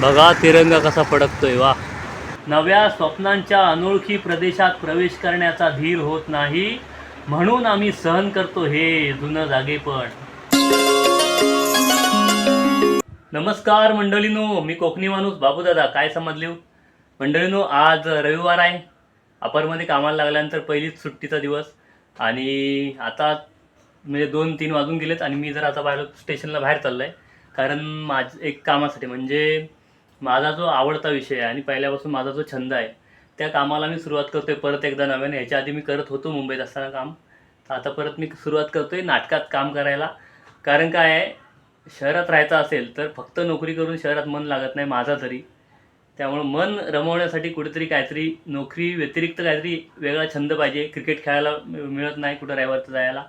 बघा तिरंगा कसा फडकतोय, वा. नव्या स्वप्नांच्या अनोळखी प्रदेशात प्रवेश करण्याचा धीर होत नाही, म्हणून आम्ही सहन करतो हे जुनं जागेपण. नमस्कार मंडळीनो, मी कोकणी माणूस बाबूदादा. काय समजले मंडळीनो? आज रविवार आहे. अपारमध्ये कामाला लागल्यानंतर पहिलीच सुट्टीचा दिवस आणि आता म्हणजे 2-3 वाजून गेलेत आणि मी जर आता बाहेर स्टेशनला बाहेर चाललो आहे. कारण एक कामासाठी, म्हणजे माझा जो आवडता विषय आहे आणि पहिल्यापासून माझा जो छंद आहे त्या कामाला मी सुरुवात करतो आहे परत एकदा नव्याने. ह्याच्या आधी मी करत होतो मुंबईत असताना काम, तर आता परत मी सुरुवात करतो आहे नाटकात काम करायला. कारण काय आहे, शहरात राहायचं असेल तर फक्त नोकरी करून शहरात मन लागत नाही, माझा तरी. त्यामुळं मन रमवण्यासाठी कुठेतरी काहीतरी नोकरी व्यतिरिक्त काहीतरी वेगळा छंद पाहिजे. क्रिकेट खेळायला मिळत नाही कुठं रविवारचं जायला,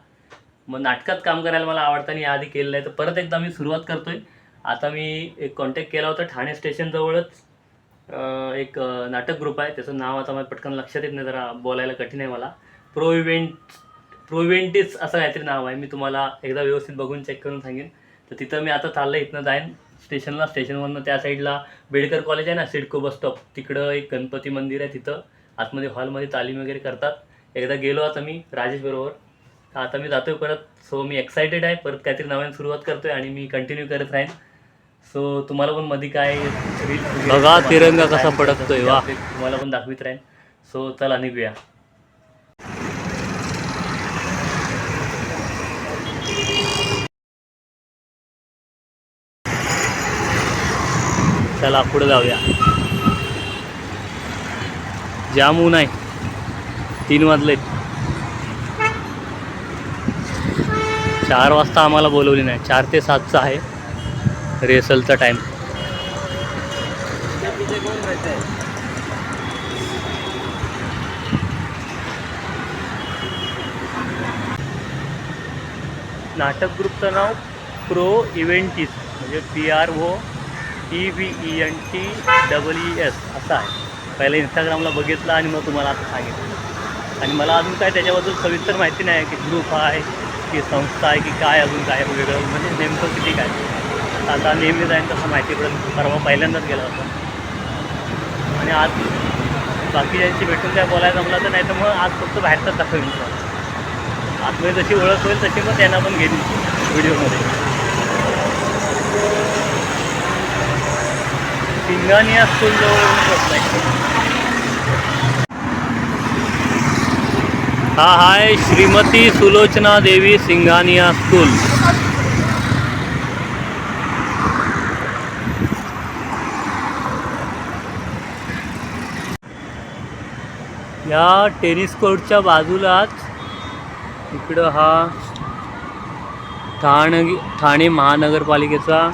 मग नाटकात काम करायला मला आवडतं आणि याआधी केलेलं आहे. तर परत एकदा मी सुरुवात करतो आहे. आता मी एक कॉन्टॅक्ट केला होता ठाणे स्टेशनजवळच एक नाटक ग्रुप आहे, त्याचं नाव आता मला पटकन लक्षात येत नाही, जरा बोलायला कठीण आहे मला. प्रोइव्हेंटिस असं काहीतरी नाव आहे. मी तुम्हाला एकदा व्यवस्थित बघून चेक करून सांगेन. तर तिथं मी आता चाललं, इथनं जाईन स्टेशनला. स्टेशनवरनं त्या साईडला बेडकर कॉलेज आहे ना, सिडको बस स्टॉप, तिकडं एक गणपती मंदिर आहे, तिथं आतमध्ये हॉलमध्ये तालीम वगैरे करतात. एकदा गेलो आता मी राजेश बरोबर. आता मी जातो आहे परत. सो मी एक्सायटेड आहे, परत काहीतरी नवीन सुरुवात करतो आहे आणि मी कंटिन्यू करत राहीन. सो तुम्हाला पण मध्ये काय बघा तिरंगा कसा फडकतोय, वा, तुम्हाला पण दाखवित राहीन. सो चला निघूया. चला पुढे जाऊया. जाम ऊन आहे, 3 वाजलेत. 4 वाजता आम्हाला बोलवली नाही, 4 ते 7चा आहे रिहर्सलचा टाईम. नाटक ग्रुपचं नाव प्रोइव्हेंटिस, म्हणजे PROEVENTEES असं आहे. पहिलं इंस्टाग्रामला बघितलं आणि मग तुम्हाला आता सांगितलं. आणि मला अजून काय त्याच्याबद्दल सविस्तर माहिती नाही की ग्रुप आहे की संस्था आहे की काय, अजून काय वेगळं म्हणजे नेमकं किती काय. आता नेहमी जाईन तसं माहिती पडेल. परवा पहिल्यांदाच गेला होता आणि आज बाकीच्यांशी भेटून काय बोलायला जमलं तर, नाही तर मग आज फक्त बाहेरचाच दाखवेन तुम्हाला. आतमध्ये जशी ओळख होईल तशी मग त्यांना पण घेईन व्हिडिओमध्ये. सिंघानिया स्कूल हा हाय श्रीमती सुलोचना देवी सिंघानिया स्कूल. या टेनिस कोर्टच्या बाजूलाच इकडं हा ठाणे महानगरपालिकेचा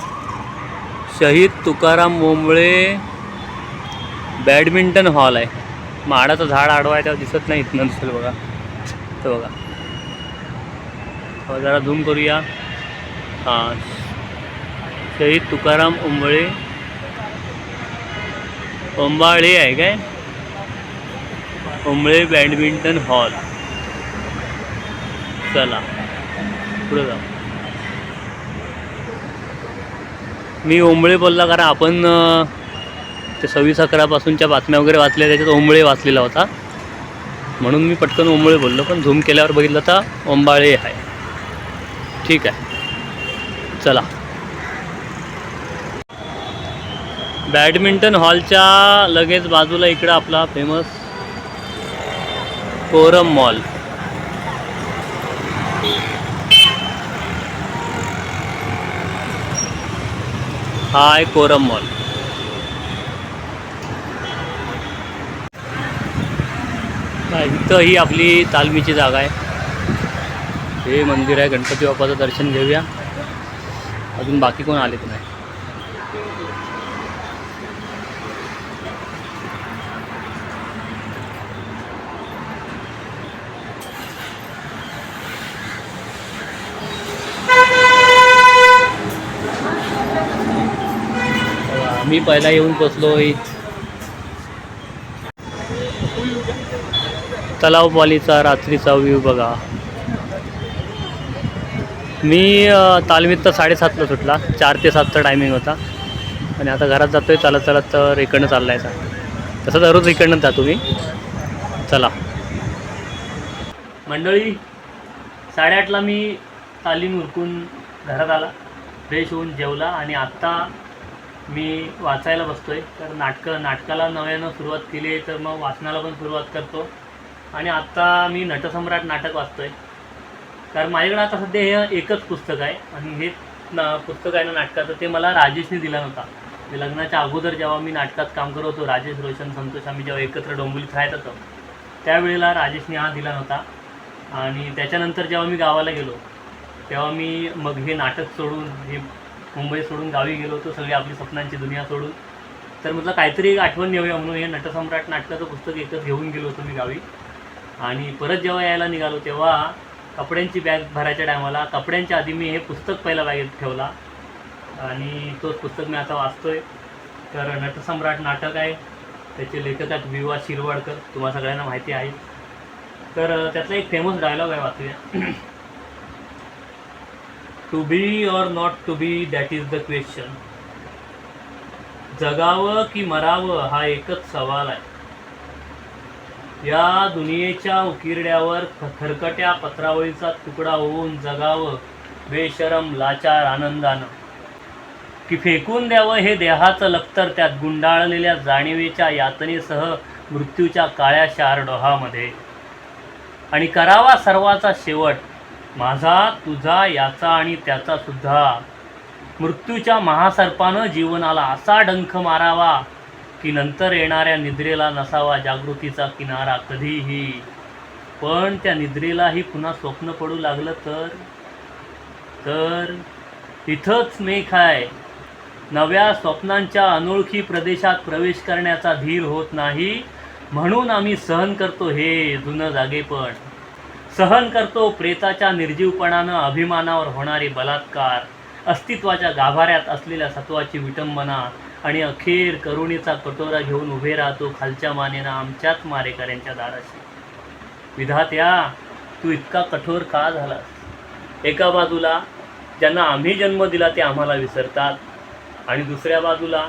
शहीद तुकाराम ओंबळे बॅडमिंटन हॉल आहे. माडाचं झाड आडवा आहे, तेव्हा दिसत नाही, इथनं दिसेल बघा. तर बघा, जरा झूम करूया. हां, शहीद तुकाराम ओंबाळे आहे काय, ओंबळे बॅडमिंटन हॉल. चला पुढे जाऊ. मी ओंबळे बोलला कारण आपण ते 26/11 बातम्या वगैरे वाचल्या, त्याच्यात ओंबळे वाचलेला होता, म्हणून मी पटकन ओंबळे बोललो. पण झूम केल्यावर बघितलं तर ओंबाळे आहे. ठीक आहे, चला. बॅडमिंटन हॉलच्या लगेच बाजूला इकडं आपला फेमस कोरम मॉल. हा आहे कोरम मॉल. इथं ही आपली तालमीची जागा आहे. हे मंदिर आहे, गणपती बाप्पाचं दर्शन घेऊया. अजून बाकी कोण आलेत नाही. मी पहिला येऊन पोचलोय. तलावपालीचा रात्रीचा व्ह्यू बघा. मी तालमीत तर 7:30ला सुटला, 4 ते 7चा टायमिंग होता. आणि आता घरात जातोय चालत चालत, तर इकडनं चाललायचा. तसं दररोज इकडनं जातो मी. चला मंडळी, 8:30ला मी तालीम उरकून घरात आला, फ्रेश होऊन जेवला आणि आत्ता मी वाचायला बसतोय. तर नाटकाला नव्यानं सुरुवात केली आहे, तर मग वाचनाला पण सुरुवात करतो. आणि आत्ता मी नटसम्राट नाटक वाचतोय, कारण माझ्याकडे आता सध्या हे एकच पुस्तक आहे. आणि हे पुस्तक आहे ना नाटकाचं, ते मला राजेशने दिला नव्हता. मी लग्नाच्या अगोदर जेव्हा मी नाटकात काम करत होतो, राजेश, रोशन, संतोष, आम्ही जेव्हा एकत्र डोंबिवलीत राहत होतो, त्यावेळेला राजेशने हा दिला नव्हता. आणि त्याच्यानंतर जेव्हा मी गावाला गेलो, तेव्हा मी मग हे नाटक सोडून, हे मुंबई सोडून गावी गेलो होतो, सगळी आपली स्वप्नांची दुनिया सोडून. तर म्हटलं काहीतरी एक आठवण नेऊया म्हणून हे नटसम्राट नाटकाचं पुस्तक एकच घेऊन गेलो होतो मी गावी. आणि परत जेव्हा यायला निघालो, तेव्हा कपड्यांची बॅग भरायच्या टायमाला कपड्यांच्या आधी मी हे पुस्तक पहिला बॅगेत ठेवला. आणि तोच पुस्तक मी आता वाचतोय. तर नटसम्राट नाटक आहे, त्याचे लेखक आहेत वि वा शिरवाडकर, तुम्हाला सगळ्यांना माहिती आहे. तर त्यातला एक फेमस डायलॉग आहे, वाचूया. To be or not to be, that is the question. जगावं की मरावं हा एकच सवाल आहे. या दुनियेच्या उकिरड्यावर खरकट्या पत्रावळीचा तुकडा होऊन जगावं बेशरम लाचार आनंदानं, की फेकून द्यावं हे देहाचं लक्तर त्यात गुंडाळलेल्या जाणीवेच्या यातनेसह मृत्यूच्या काळ्या शार डोहामध्ये, आणि करावा सर्वाचा शेवट माझा, तुझा, याचा आणि त्याचा सुद्धा. मृत्यूच्या महासर्पानं जीवनाला असा डंख मारावा की नंतर येणाऱ्या निद्रेला नसावा जागृतीचा किनारा कधीही. पण त्या निद्रेलाही पुन्हा स्वप्न पडू लागलं तर इथंच मेख आहे. नव्या स्वप्नांच्या अनोळखी प्रदेशात प्रवेश करण्याचा धीर होत नाही, म्हणून आम्ही सहन करतो हे जुनं जागेपण. सहन करतो प्रेताच्या निर्जीवपणानं अभिमानावर होणारे बलात्कार, अस्तित्वाच्या गाभाऱ्यात असलेल्या सत्वाची विटंबना, आणि अखेर करुणेचा कटोरा घेऊन उभे राहतो खालच्या मानेनं आमच्याच मारेकऱ्यांच्या दाराशी. विधात्या, तू इतका कठोर का झालास? एका बाजूला ज्यांना आम्ही जन्म दिला ते आम्हाला विसरतात, आणि दुसऱ्या बाजूला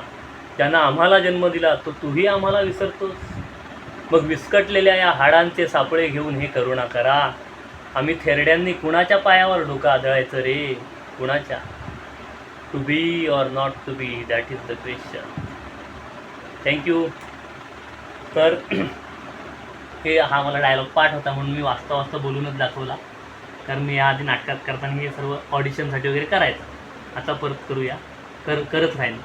ज्यांना आम्हाला जन्म दिला तो तूही आम्हाला विसरतोस. मग विस्कटलेल्या या हाडांचे सापळे घेऊन हे करुणा करा. आम्ही थेरड्यांनी कुणाच्या पायावर डोकं आदळायचं रे, कुणाच्या? To be or not to be, that is the question. Thank you. तर हा मला डायलॉग पाठ होता म्हणून मी वाचता बोलूनच दाखवला, कारण मी याआधी नाटकात करताना हे सर्व ऑडिशनसाठी वगैरे करायचं. आता परत करूया, करत राहील.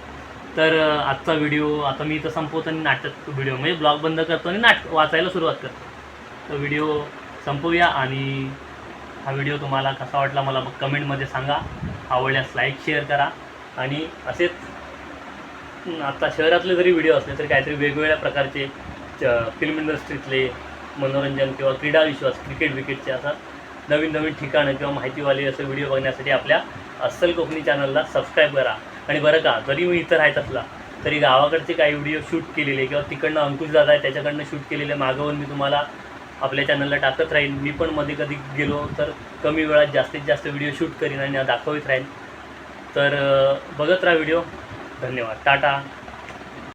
तर आजचा व्हिडिओ आता मी इथं संपवतो आणि नाटक व्हिडिओ म्हणजे ब्लॉग बंद करतो आणि वाचायला सुरुवात करतो. तर व्हिडिओ संपवूया. आणि हा व्हिडिओ तुम्हाला कसा वाटला मला मग कमेंटमध्ये सांगा. आवडल्यास लाईक शेअर करा. आणि असेच आता शहरातले जरी व्हिडिओ असले तरी काहीतरी वेगवेगळ्या प्रकारचे फिल्म इंडस्ट्रीतले मनोरंजन किंवा क्रीडा विश्वास, क्रिकेटचे असं नवीन ठिकाणं किंवा माहितीवाले असे व्हिडिओ बघण्यासाठी आपल्या अस्सल कोकणी चॅनलला सबस्क्राईब करा. आणि बरं का, जरी मी इथं राहत असला तरी गावाकडचे काही व्हिडिओ शूट केलेले किंवा तिकडनं अंकुश दादा आहे त्याच्याकडनं शूट केलेले मागवून मी तुम्हाला आपल्या चॅनलला टाकत राहीन. मी पण मध्ये कधी गेलो तर कमी वेळात जास्तीत जास्त व्हिडिओ शूट करीन आणि दाखवत राहीन. तर बघत राहा व्हिडिओ. धन्यवाद. टाटा.